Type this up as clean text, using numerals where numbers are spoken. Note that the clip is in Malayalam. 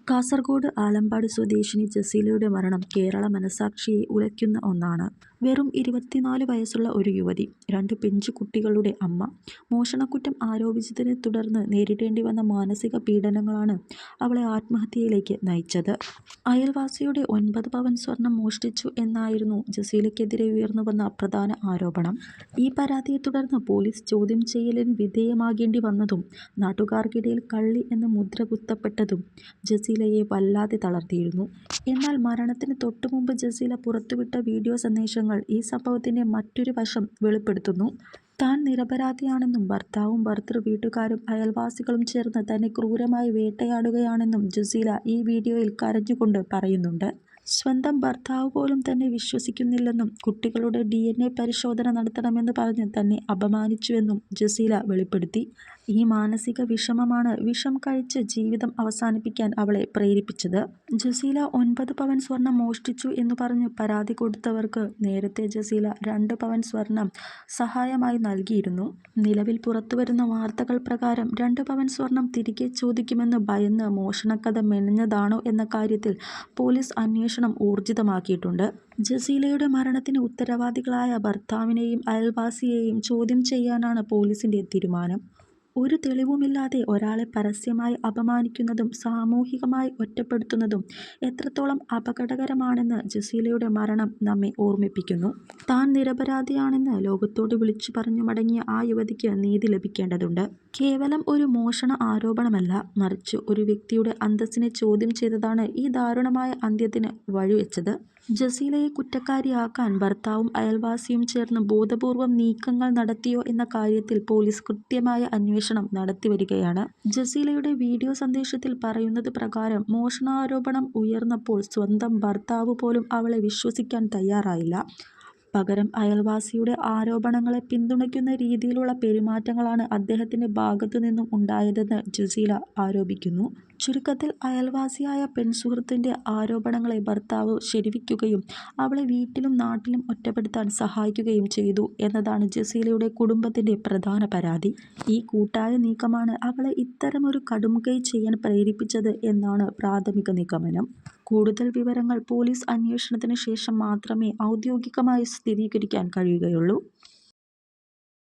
കാസർഗോഡ് ആലമ്പാട് സ്വദേശിനി ജസീലയുടെ മരണം കേരള മനസാക്ഷിയെ ഉലയ്ക്കുന്ന ഒന്നാണ്. വെറും 24 വയസ്സുള്ള ഒരു യുവതി, 2 പിഞ്ചു കുട്ടികളുടെ അമ്മ. മോഷണക്കുറ്റം ആരോപിച്ചതിനെ തുടർന്ന് നേരിടേണ്ടി വന്ന മാനസിക പീഡനങ്ങളാണ് അവളെ ആത്മഹത്യയിലേക്ക് നയിച്ചത്. അയൽവാസിയുടെ 9 പവൻ സ്വർണം മോഷ്ടിച്ചു എന്നായിരുന്നു ജസീലയ്ക്കെതിരെ ഉയർന്നുവന്ന പ്രധാന ആരോപണം. ഈ പരാതിയെ തുടർന്ന് പോലീസ് ചോദ്യം ചെയ്യലിന് വിധേയമാകേണ്ടി വന്നതും നാട്ടുകാർക്കിടയിൽ കള്ളി എന്ന് മുദ്ര കുത്തപ്പെട്ടതും ജസീലയെ വല്ലാതെ തളർത്തിയിരുന്നു. എന്നാൽ മരണത്തിന് തൊട്ടുമുമ്പ് ജസീല പുറത്തുവിട്ട വീഡിയോ സന്ദേശങ്ങൾ ഈ സംഭവത്തിന്റെ മറ്റൊരു വശം വെളിപ്പെടുത്തുന്നു. താൻ നിരപരാധിയാണെന്നും ഭർത്താവും ഭർതൃ വീട്ടുകാരും അയൽവാസികളും ചേർന്ന് തന്നെ ക്രൂരമായി വേട്ടയാടുകയാണെന്നും ജസീല ഈ വീഡിയോയിൽ കരഞ്ഞുകൊണ്ട് പറയുന്നുണ്ട്. സ്വന്തം ഭർത്താവ് പോലും തന്നെ വിശ്വസിക്കുന്നില്ലെന്നും കുട്ടികളുടെ DNA പരിശോധന നടത്തണമെന്ന് പറഞ്ഞ് തന്നെ അപമാനിച്ചുവെന്നും ജസീല വെളിപ്പെടുത്തി. ഈ മാനസിക വിഷമമാണ് വിഷം കഴിച്ച് ജീവിതം അവസാനിപ്പിക്കാൻ അവളെ പ്രേരിപ്പിച്ചത്. ജസീല 9 പവൻ സ്വർണം മോഷ്ടിച്ചു എന്നു പറഞ്ഞ് പരാതി കൊടുത്തവർക്ക് നേരത്തെ ജസീല 2 പവൻ സ്വർണം സഹായമായി നൽകിയിരുന്നു. നിലവിൽ പുറത്തുവരുന്ന വാർത്തകൾ പ്രകാരം 2 പവൻ സ്വർണം തിരികെ ചോദിക്കുമെന്ന് ഭയന്ന് മോഷണക്കഥ മെനഞ്ഞതാണോ എന്ന കാര്യത്തിൽ പോലീസ് അന്വേഷണം ഊർജിതമാക്കിയിട്ടുണ്ട്. ജസീലയുടെ മരണത്തിന് ഉത്തരവാദികളായ ഭർത്താവിനെയും അയൽവാസിയെയും ചോദ്യം ചെയ്യാനാണ് പോലീസിന്റെ തീരുമാനം. ഒരു തെളിവുമില്ലാതെ ഒരാളെ പരസ്യമായി അപമാനിക്കുന്നതും സാമൂഹികമായി ഒറ്റപ്പെടുത്തുന്നതും എത്രത്തോളം അപകടകരമാണെന്ന് ജസീലയുടെ മരണം നമ്മെ ഓർമ്മിപ്പിക്കുന്നു. താൻ നിരപരാധിയാണെന്ന് ലോകത്തോട് വിളിച്ചു പറഞ്ഞു മടങ്ങിയ ആ യുവതിക്ക് നീതി ലഭിക്കേണ്ടതുണ്ട്. കേവലം ഒരു മോഷണ ആരോപണമല്ല, മറിച്ച് ഒരു വ്യക്തിയുടെ അന്തസ്സിനെ ചോദ്യം ചെയ്തതാണ് ഈ ദാരുണമായ അന്ത്യത്തിന് വഴിവെച്ചത്. ജസീലയെ കുറ്റക്കാരിയാക്കാൻ ഭർത്താവും അയൽവാസിയും ചേർന്ന് ബോധപൂർവം നീക്കങ്ങൾ നടത്തിയോ എന്ന കാര്യത്തിൽ പോലീസ് കൃത്യമായ അന്വേഷണം നടത്തിവരികയാണ്. ജസീലയുടെ വീഡിയോ സന്ദേശത്തിൽ പറയുന്നത് പ്രകാരം മോഷണാരോപണം ഉയർന്നപ്പോൾ സ്വന്തം ഭർത്താവ് പോലും അവളെ വിശ്വസിക്കാൻ തയ്യാറായില്ല. പകരം അയൽവാസിയുടെ ആരോപണങ്ങളെ പിന്തുണയ്ക്കുന്ന രീതിയിലുള്ള പെരുമാറ്റങ്ങളാണ് അദ്ദേഹത്തിന്റെ ഭാഗത്തു നിന്നും ഉണ്ടായതെന്ന് ജസീല ആരോപിക്കുന്നു. ചുരുക്കത്തിൽ അയൽവാസിയായ പെൺസുഹൃത്തിന്റെ ആരോപണങ്ങളെ ഭർത്താവ് ശരിവയ്ക്കുകയും അവളെ വീട്ടിലും നാട്ടിലും ഒറ്റപ്പെടുത്താൻ സഹായിക്കുകയും ചെയ്തു എന്നതാണ് ജസീലയുടെ കുടുംബത്തിന്റെ പ്രധാന പരാതി. ഈ കൂട്ടായ നീക്കമാണ് അവളെ ഇത്തരമൊരു കടുംകൈ ചെയ്യാൻ പ്രേരിപ്പിച്ചത് എന്നാണ് പ്രാഥമിക നിഗമനം. കൂടുതൽ വിവരങ്ങൾ പോലീസ് അന്വേഷണത്തിന് ശേഷം മാത്രമേ ഔദ്യോഗികമായി സ്ഥിരീകരിക്കാൻ കഴിയുകയുള്ളൂ.